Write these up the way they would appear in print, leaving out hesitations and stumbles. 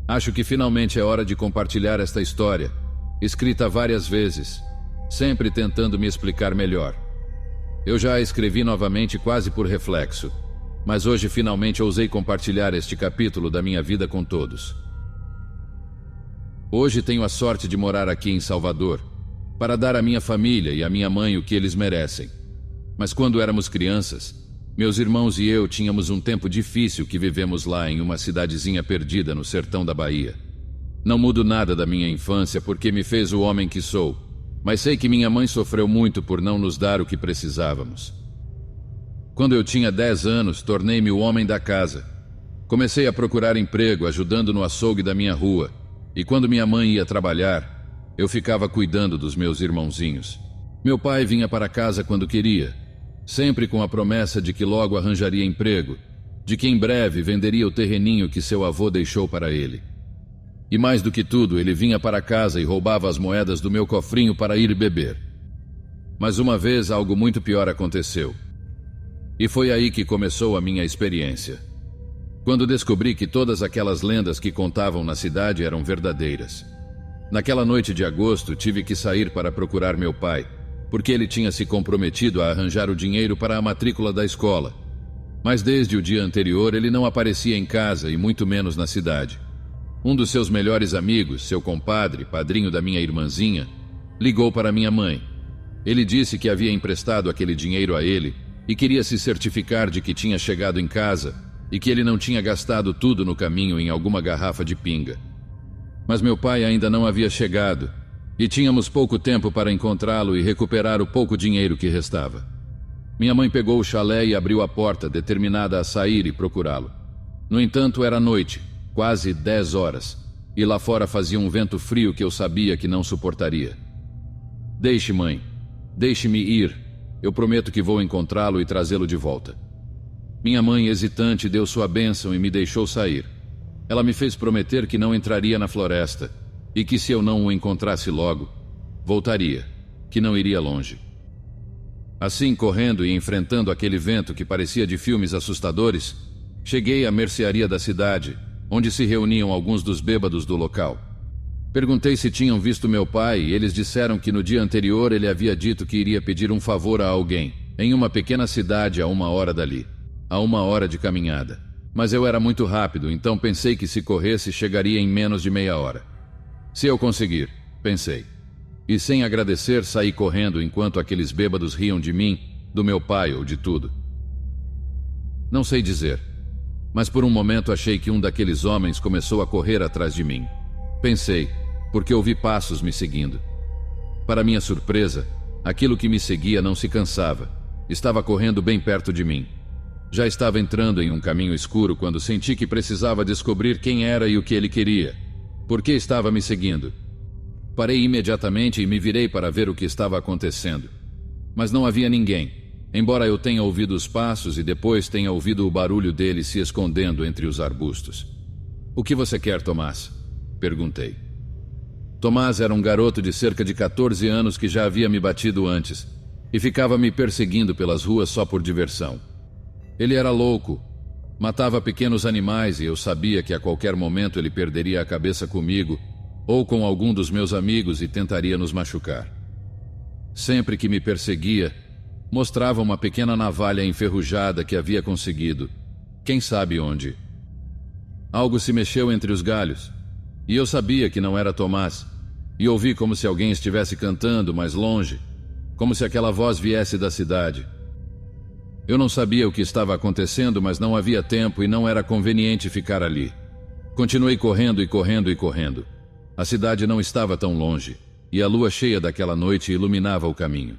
Acho que finalmente é hora de compartilhar esta história, escrita várias vezes, sempre tentando me explicar melhor. Eu já a escrevi novamente quase por reflexo, mas hoje finalmente ousei compartilhar este capítulo da minha vida com todos. Hoje tenho a sorte de morar aqui em Salvador, para dar à minha família e à minha mãe o que eles merecem. Mas quando éramos crianças, meus irmãos e eu tínhamos um tempo difícil que vivemos lá em uma cidadezinha perdida no sertão da Bahia. Não mudo nada da minha infância porque me fez o homem que sou, mas sei que minha mãe sofreu muito por não nos dar o que precisávamos. Quando eu tinha 10 anos, tornei-me o homem da casa. Comecei a procurar emprego ajudando no açougue da minha rua, e quando minha mãe ia trabalhar, eu ficava cuidando dos meus irmãozinhos. Meu pai vinha para casa quando queria, sempre com a promessa de que logo arranjaria emprego, de que em breve venderia o terreninho que seu avô deixou para ele. E mais do que tudo, ele vinha para casa e roubava as moedas do meu cofrinho para ir beber. Mas uma vez algo muito pior aconteceu. E foi aí que começou a minha experiência. Quando descobri que todas aquelas lendas que contavam na cidade eram verdadeiras. Naquela noite de agosto, tive que sair para procurar meu pai, porque ele tinha se comprometido a arranjar o dinheiro para a matrícula da escola. Mas desde o dia anterior ele não aparecia em casa e muito menos na cidade. Um dos seus melhores amigos, seu compadre, padrinho da minha irmãzinha, ligou para minha mãe. Ele disse que havia emprestado aquele dinheiro a ele e queria se certificar de que tinha chegado em casa e que ele não tinha gastado tudo no caminho em alguma garrafa de pinga. Mas meu pai ainda não havia chegado e tínhamos pouco tempo para encontrá-lo e recuperar o pouco dinheiro que restava. Minha mãe pegou o chalé e abriu a porta, determinada a sair e procurá-lo. No entanto, era noite, quase 10 horas, e lá fora fazia um vento frio que eu sabia que não suportaria. Deixe, mãe. Deixe-me ir. Eu prometo que vou encontrá-lo e trazê-lo de volta. Minha mãe, hesitante, deu sua bênção e me deixou sair. Ela me fez prometer que não entraria na floresta e que se eu não o encontrasse logo, voltaria, que não iria longe. Assim, correndo e enfrentando aquele vento que parecia de filmes assustadores, cheguei à mercearia da cidade, onde se reuniam alguns dos bêbados do local. Perguntei se tinham visto meu pai e eles disseram que no dia anterior ele havia dito que iria pedir um favor a alguém, em uma pequena cidade a 1 hora dali, a 1 hora de caminhada. Mas eu era muito rápido, então pensei que se corresse chegaria em menos de meia hora. Se eu conseguir, pensei. E sem agradecer saí correndo enquanto aqueles bêbados riam de mim, do meu pai ou de tudo. Não sei dizer, mas por um momento achei que um daqueles homens começou a correr atrás de mim. Pensei, porque ouvi passos me seguindo. Para minha surpresa, aquilo que me seguia não se cansava. Estava correndo bem perto de mim. Já estava entrando em um caminho escuro quando senti que precisava descobrir quem era e o que ele queria. Por que estava me seguindo? Parei imediatamente e me virei para ver o que estava acontecendo. Mas não havia ninguém, embora eu tenha ouvido os passos e depois tenha ouvido o barulho dele se escondendo entre os arbustos. "O que você quer, Tomás?" perguntei. Tomás era um garoto de cerca de 14 anos que já havia me batido antes e ficava me perseguindo pelas ruas só por diversão. Ele era louco, matava pequenos animais e eu sabia que a qualquer momento ele perderia a cabeça comigo ou com algum dos meus amigos e tentaria nos machucar. Sempre que me perseguia, mostrava uma pequena navalha enferrujada que havia conseguido, quem sabe onde. Algo se mexeu entre os galhos e eu sabia que não era Tomás e ouvi como se alguém estivesse cantando mais longe, como se aquela voz viesse da cidade. Eu não sabia o que estava acontecendo, mas não havia tempo e não era conveniente ficar ali. Continuei correndo e correndo e correndo. A cidade não estava tão longe, e a lua cheia daquela noite iluminava o caminho.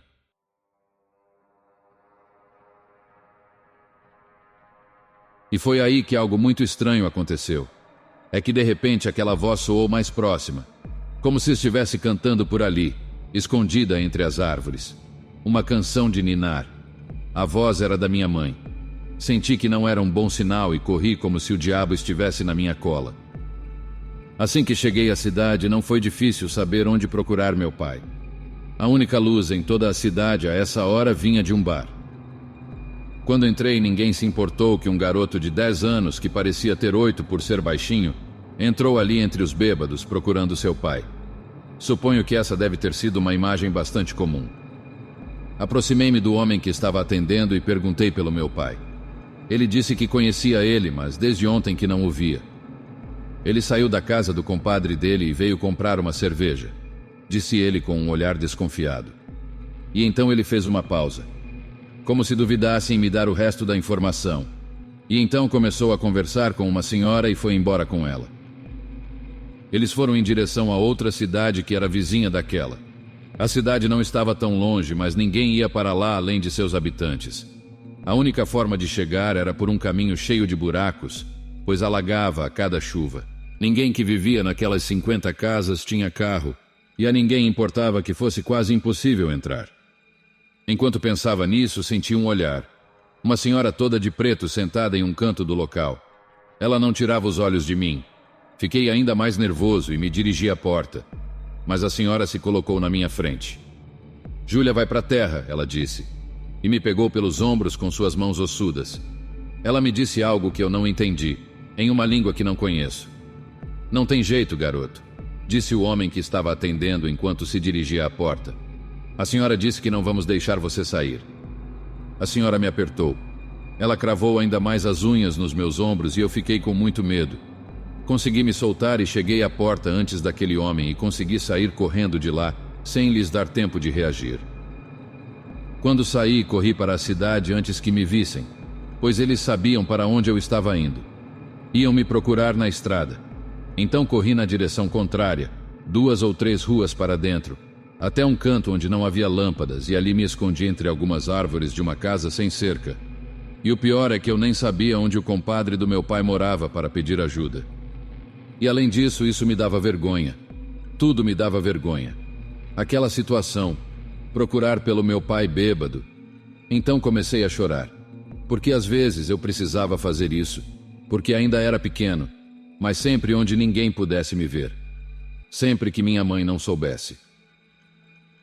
E foi aí que algo muito estranho aconteceu. É que de repente aquela voz soou mais próxima, como se estivesse cantando por ali, escondida entre as árvores. Uma canção de ninar. A voz era da minha mãe. Senti que não era um bom sinal e corri como se o diabo estivesse na minha cola. Assim que cheguei à cidade, não foi difícil saber onde procurar meu pai. A única luz em toda a cidade a essa hora vinha de um bar. Quando entrei, ninguém se importou que um garoto de 10 anos, que parecia ter 8 por ser baixinho, Entrou ali entre os bêbados procurando seu pai. Suponho que essa deve ter sido uma imagem bastante comum. Aproximei-me do homem que estava atendendo e perguntei pelo meu pai. Ele disse que conhecia ele, mas desde ontem que não o via. Ele saiu da casa do compadre dele e veio comprar uma cerveja, disse ele com um olhar desconfiado. E então ele fez uma pausa, como se duvidasse em me dar o resto da informação. E então começou a conversar com uma senhora e foi embora com ela. Eles foram em direção a outra cidade que era vizinha daquela. A cidade não estava tão longe, mas ninguém ia para lá além de seus habitantes. A única forma de chegar era por um caminho cheio de buracos, pois alagava a cada chuva. Ninguém que vivia naquelas 50 casas tinha carro, e a ninguém importava que fosse quase impossível entrar. Enquanto pensava nisso, senti um olhar. Uma senhora toda de preto sentada em um canto do local. Ela não tirava os olhos de mim. Fiquei ainda mais nervoso e me dirigi à porta. Mas a senhora se colocou na minha frente. Júlia vai para a terra, ela disse. E me pegou pelos ombros com suas mãos ossudas. Ela me disse algo que eu não entendi, em uma língua que não conheço. Não tem jeito, garoto, disse o homem que estava atendendo enquanto se dirigia à porta. A senhora disse que não vamos deixar você sair. A senhora me apertou. Ela cravou ainda mais as unhas nos meus ombros e eu fiquei com muito medo. Consegui me soltar e cheguei à porta antes daquele homem e consegui sair correndo de lá, sem lhes dar tempo de reagir. Quando saí, corri para a cidade antes que me vissem, pois eles sabiam para onde eu estava indo. Iam me procurar na estrada. Então corri na direção contrária, 2 ou 3 ruas para dentro, até um canto onde não havia lâmpadas, e ali me escondi entre algumas árvores de uma casa sem cerca. E o pior é que eu nem sabia onde o compadre do meu pai morava para pedir ajuda. E além disso, isso me dava vergonha. Tudo me dava vergonha. Aquela situação, procurar pelo meu pai bêbado. Então comecei a chorar, porque às vezes eu precisava fazer isso, porque ainda era pequeno, mas sempre onde ninguém pudesse me ver. Sempre que minha mãe não soubesse.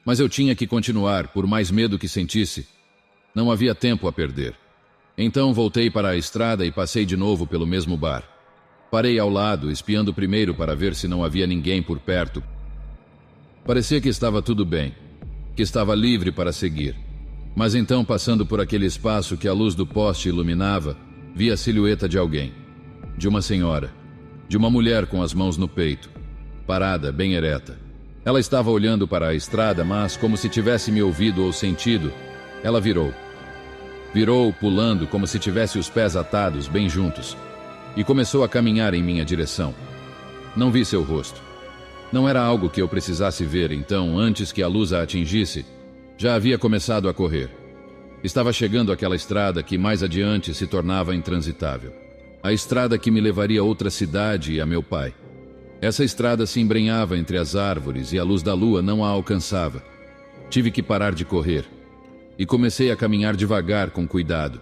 Mas eu tinha que continuar, por mais medo que sentisse. Não havia tempo a perder. Então voltei para a estrada e passei de novo pelo mesmo bar. Parei ao lado, espiando primeiro para ver se não havia ninguém por perto. Parecia que estava tudo bem, que estava livre para seguir. Mas então, passando por aquele espaço que a luz do poste iluminava, vi a silhueta de alguém. De uma senhora. De uma mulher com as mãos no peito. Parada, bem ereta. Ela estava olhando para a estrada, mas, como se tivesse me ouvido ou sentido, ela virou. Virou, pulando, como se tivesse os pés atados, bem juntos. E começou a caminhar em minha direção. Não vi seu rosto. Não era algo que eu precisasse ver, então, antes que a luz a atingisse, já havia começado a correr. Estava chegando àquela estrada que mais adiante se tornava intransitável. A estrada que me levaria a outra cidade e a meu pai. Essa estrada se embrenhava entre as árvores e a luz da lua não a alcançava. Tive que parar de correr. E comecei a caminhar devagar, com cuidado.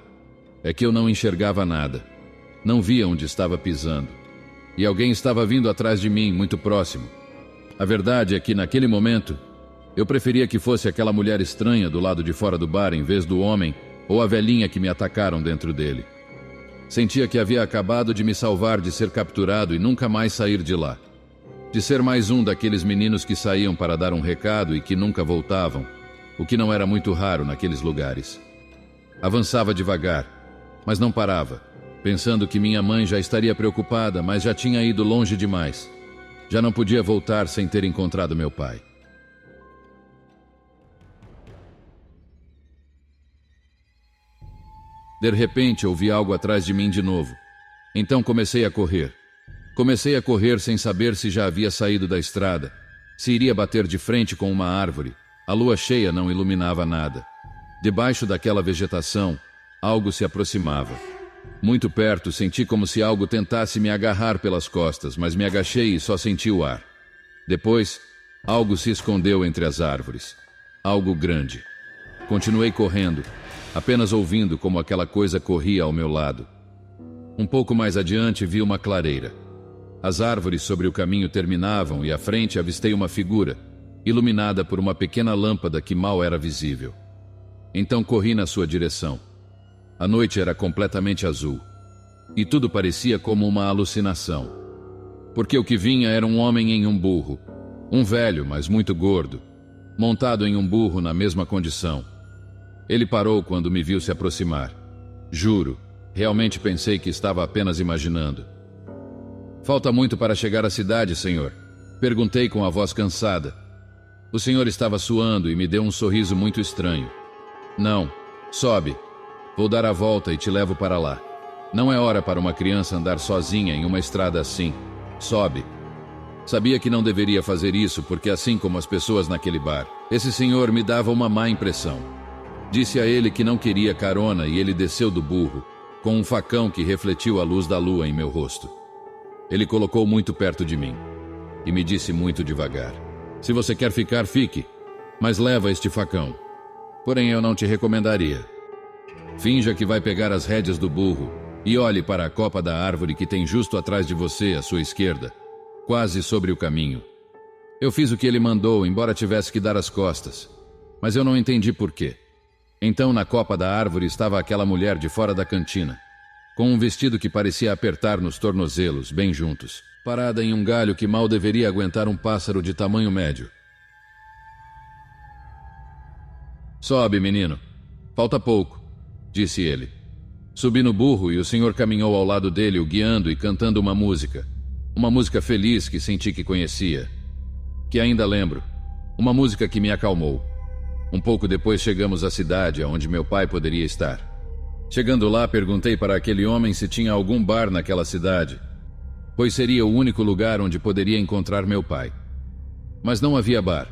É que eu não enxergava nada. Não via onde estava pisando. E alguém estava vindo atrás de mim, muito próximo. A verdade é que, naquele momento, eu preferia que fosse aquela mulher estranha do lado de fora do bar em vez do homem ou a velhinha que me atacaram dentro dele. Sentia que havia acabado de me salvar de ser capturado e nunca mais sair de lá. De ser mais um daqueles meninos que saíam para dar um recado e que nunca voltavam, o que não era muito raro naqueles lugares. Avançava devagar, mas não parava, pensando que minha mãe já estaria preocupada, mas já tinha ido longe demais. Já não podia voltar sem ter encontrado meu pai. De repente, ouvi algo atrás de mim de novo. Então comecei a correr. Comecei a correr sem saber se já havia saído da estrada, se iria bater de frente com uma árvore. A lua cheia não iluminava nada. Debaixo daquela vegetação, algo se aproximava. Muito perto, senti como se algo tentasse me agarrar pelas costas, mas me agachei e só senti o ar. Depois, algo se escondeu entre as árvores. Algo grande. Continuei correndo, apenas ouvindo como aquela coisa corria ao meu lado. Um pouco mais adiante vi uma clareira. As árvores sobre o caminho terminavam e à frente avistei uma figura, iluminada por uma pequena lâmpada que mal era visível. Então corri na sua direção. A noite era completamente azul, e tudo parecia como uma alucinação. porque o que vinha era um homem em um burro, um velho, mas muito gordo, montado em um burro na mesma condição. Ele parou quando me viu se aproximar. Juro, realmente pensei que estava apenas imaginando. Falta muito para chegar à cidade, senhor? Perguntei com a voz cansada. O senhor estava suando e me deu um sorriso muito estranho. Não, sobe. Vou dar a volta e te levo para lá. Não é hora para uma criança andar sozinha em uma estrada assim. Sobe. Sabia que não deveria fazer isso porque, assim como as pessoas naquele bar, esse senhor me dava uma má impressão. Disse a ele que não queria carona e ele desceu do burro, com um facão que refletiu a luz da lua em meu rosto. Ele colocou muito perto de mim e me disse muito devagar: se você quer ficar, fique, mas leva este facão. Porém, eu não te recomendaria. Finja que vai pegar as rédeas do burro e olhe para a copa da árvore que tem justo atrás de você, à sua esquerda, quase sobre o caminho. Eu fiz o que ele mandou, embora tivesse que dar as costas, mas eu não entendi por quê. Então, na copa da árvore estava aquela mulher de fora da cantina, com um vestido que parecia apertar nos tornozelos, bem juntos, parada em um galho que mal deveria aguentar um pássaro de tamanho médio. Sobe, menino. Falta pouco, disse ele. Subi no burro e o senhor caminhou ao lado dele, o guiando e cantando uma música. Uma música feliz que senti que conhecia. Que ainda lembro. Uma música que me acalmou. Um pouco depois chegamos à cidade, onde meu pai poderia estar. Chegando lá, perguntei para aquele homem se tinha algum bar naquela cidade, pois seria o único lugar onde poderia encontrar meu pai. Mas não havia bar.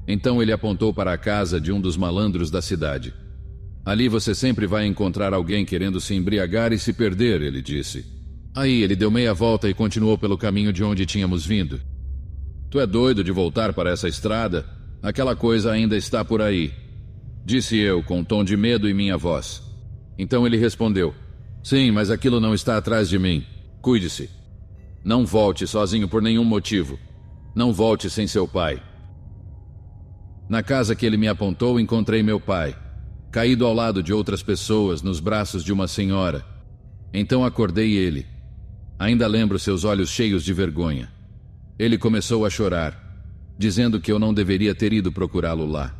Então ele apontou para a casa de um dos malandros da cidade. Ali você sempre vai encontrar alguém querendo se embriagar e se perder, ele disse. Aí ele deu meia volta e continuou pelo caminho de onde tínhamos vindo. Tu é doido de voltar para essa estrada? Aquela coisa ainda está por aí, disse eu com um tom de medo em minha voz. Então ele respondeu: sim, mas aquilo não está atrás de mim. Cuide-se. Não volte sozinho por nenhum motivo. Não volte sem seu pai. Na casa que ele me apontou, encontrei meu pai, caído ao lado de outras pessoas, nos braços de uma senhora. Então acordei ele. Ainda lembro seus olhos cheios de vergonha. Ele começou a chorar, dizendo que eu não deveria ter ido procurá-lo lá.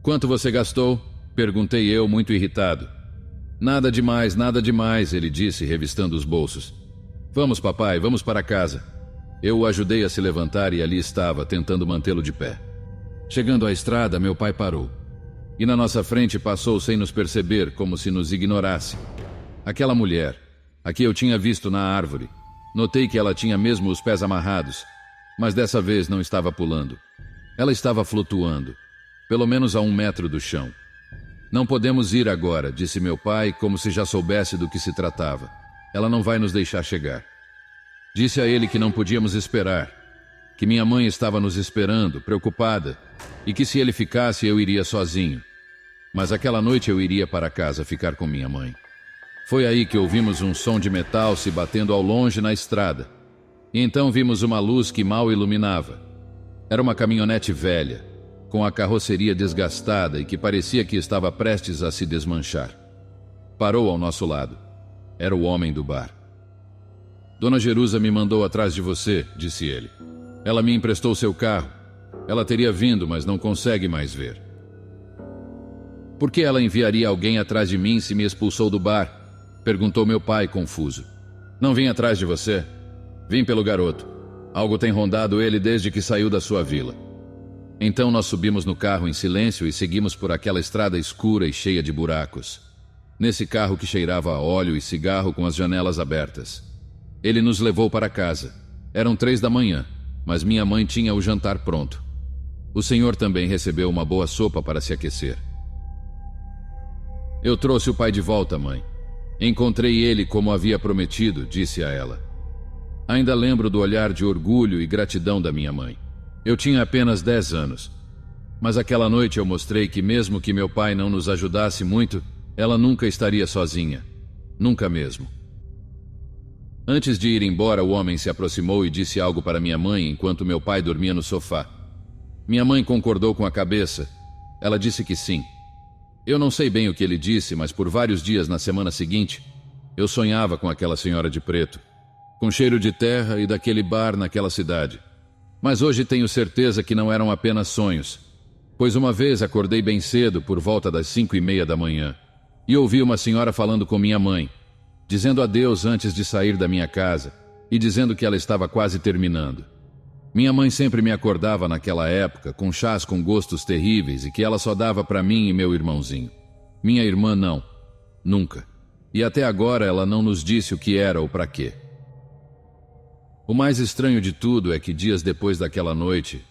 Quanto você gastou? Perguntei eu, muito irritado. Nada demais, ele disse, revistando os bolsos. Vamos, papai, vamos para casa. Eu o ajudei a se levantar e ali estava, tentando mantê-lo de pé. Chegando à estrada, meu pai parou. E na nossa frente passou sem nos perceber, como se nos ignorasse. Aquela mulher, a que eu tinha visto na árvore. Notei que ela tinha mesmo os pés amarrados, mas dessa vez não estava pulando. Ela estava flutuando, pelo menos a 1 metro do chão. Não podemos ir agora, disse meu pai, como se já soubesse do que se tratava. Ela não vai nos deixar chegar. Disse a ele que não podíamos esperar, que minha mãe estava nos esperando, preocupada, e que se ele ficasse eu iria sozinho. Mas aquela noite eu iria para casa ficar com minha mãe. Foi aí que ouvimos um som de metal se batendo ao longe na estrada. E então vimos uma luz que mal iluminava. Era uma caminhonete velha, com a carroceria desgastada e que parecia que estava prestes a se desmanchar. Parou ao nosso lado. Era o homem do bar. Dona Jerusa me mandou atrás de você, disse ele. Ela me emprestou seu carro. Ela teria vindo, mas não consegue mais ver. Por que ela enviaria alguém atrás de mim se me expulsou do bar? Perguntou meu pai, confuso. Não vim atrás de você. Vim pelo garoto. Algo tem rondado ele desde que saiu da sua vila. Então nós subimos no carro em silêncio e seguimos por aquela estrada escura e cheia de buracos. Nesse carro que cheirava a óleo e cigarro com as janelas abertas. Ele nos levou para casa. Eram 3 da manhã, mas minha mãe tinha o jantar pronto. O senhor também recebeu uma boa sopa para se aquecer. Eu trouxe o pai de volta, mãe. Encontrei ele como havia prometido, disse a ela. Ainda lembro do olhar de orgulho e gratidão da minha mãe. Eu tinha apenas 10 anos. Mas aquela noite eu mostrei que mesmo que meu pai não nos ajudasse muito, ela nunca estaria sozinha. Nunca mesmo. Antes de ir embora, o homem se aproximou e disse algo para minha mãe enquanto meu pai dormia no sofá. Minha mãe concordou com a cabeça. Ela disse que sim. Eu não sei bem o que ele disse, mas por vários dias na semana seguinte, eu sonhava com aquela senhora de preto. com cheiro de terra e daquele bar naquela cidade. Mas hoje tenho certeza que não eram apenas sonhos, pois uma vez acordei bem cedo, por volta das 5:30 da manhã, e ouvi uma senhora falando com minha mãe, dizendo adeus antes de sair da minha casa e dizendo que ela estava quase terminando. Minha mãe sempre me acordava naquela época com chás com gostos terríveis e que ela só dava para mim e meu irmãozinho. Minha irmã não. Nunca. E até agora ela não nos disse o que era ou para quê. O mais estranho de tudo é que dias depois daquela noite,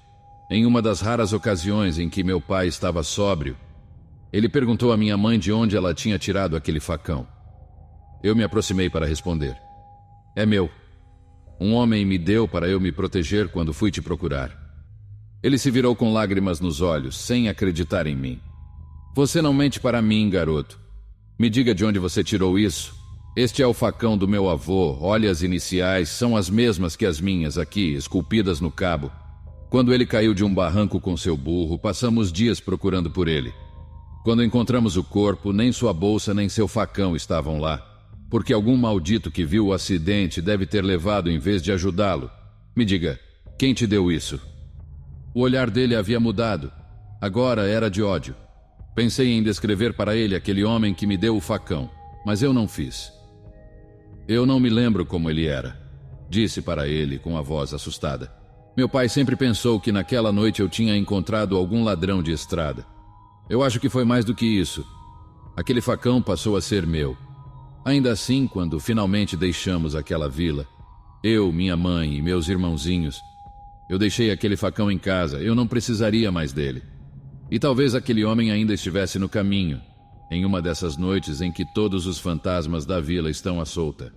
em uma das raras ocasiões em que meu pai estava sóbrio, ele perguntou à minha mãe de onde ela tinha tirado aquele facão. Eu me aproximei para responder. É meu. Um homem me deu para eu me proteger quando fui te procurar. Ele se virou com lágrimas nos olhos, sem acreditar em mim. Você não mente para mim, garoto. Me diga de onde você tirou isso. Este é o facão do meu avô. Olha, as iniciais são as mesmas que as minhas aqui, esculpidas no cabo. Quando ele caiu de um barranco com seu burro, passamos dias procurando por ele. Quando encontramos o corpo, nem sua bolsa nem seu facão estavam lá, porque algum maldito que viu o acidente deve ter levado em vez de ajudá-lo. Me diga, quem te deu isso? O olhar dele havia mudado. Agora era de ódio. Pensei em descrever para ele aquele homem que me deu o facão, mas eu não fiz. Eu não me lembro como ele era, disse para ele com a voz assustada. Meu pai sempre pensou que naquela noite eu tinha encontrado algum ladrão de estrada. Eu acho que foi mais do que isso. Aquele facão passou a ser meu. Ainda assim, quando finalmente deixamos aquela vila, eu, minha mãe e meus irmãozinhos, eu deixei aquele facão em casa, eu não precisaria mais dele. E talvez aquele homem ainda estivesse no caminho, em uma dessas noites em que todos os fantasmas da vila estão à solta.